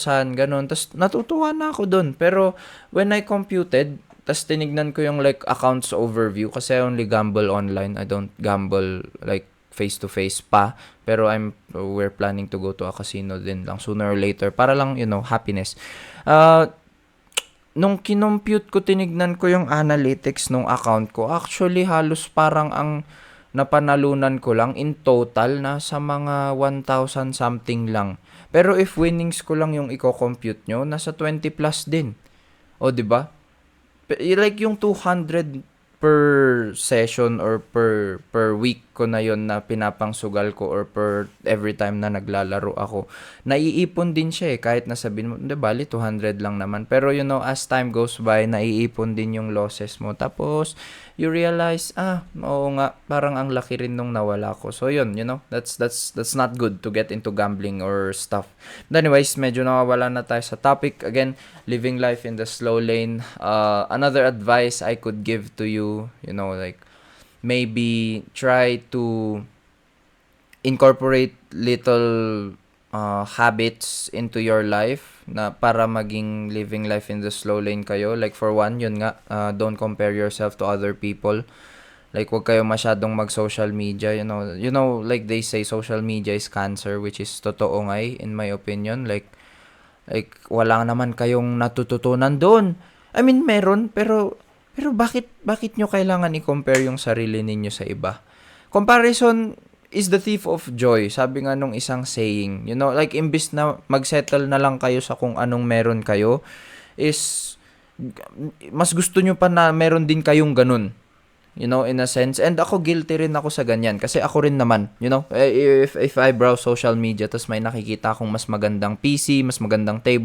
gano'n. Tas natutuwa na ako dun. Pero when I computed, tas tinignan ko yung like accounts overview kasi I only gamble online. I don't gamble like face to face pa. Pero we're planning to go to a casino din lang sooner or later para lang, happiness. Uh, Nung kinompute ko, tinignan ko yung analytics nung account ko. Actually, halos parang ang napanalunan ko lang in total na sa mga 1,000 something lang. Pero if winnings ko lang yung i-compute nyo, nasa 20 plus din. O, di ba? Like yung 200 per session or per week ko na yon na pinapangsugal ko or per every time na naglalaro ako. Naiipon din siya kahit nasabihin mo, hindi bali 200 lang naman. Pero as time goes by, naiipon din yung losses mo. Tapos you realize, oo nga, parang ang laki rin nung nawala ko. So yun, that's not good to get into gambling or stuff. But anyways, medyo nawawala na tayo sa topic. Again, living life in the slow lane. Another advice I could give to you, like maybe try to incorporate little habits into your life na para maging living life in the slow lane kayo. Like for one, yun nga, don't compare yourself to other people. Like wag kayo masyadong mag-social media, like they say social media is cancer, which is totoo nga in my opinion. Like wala naman kayong natututunan doon. I mean, meron pero bakit nyo kailangan i-compare yung sarili ninyo sa iba? Comparison is the thief of joy, sabi nga nung isang saying. Like imbis na magsettle na lang kayo sa kung anong meron kayo, is mas gusto nyo pa na meron din kayong ganun. In a sense. And ako, guilty rin ako sa ganyan. Kasi ako rin naman, if I browse social media, tas may nakikita akong mas magandang PC, mas magandang table,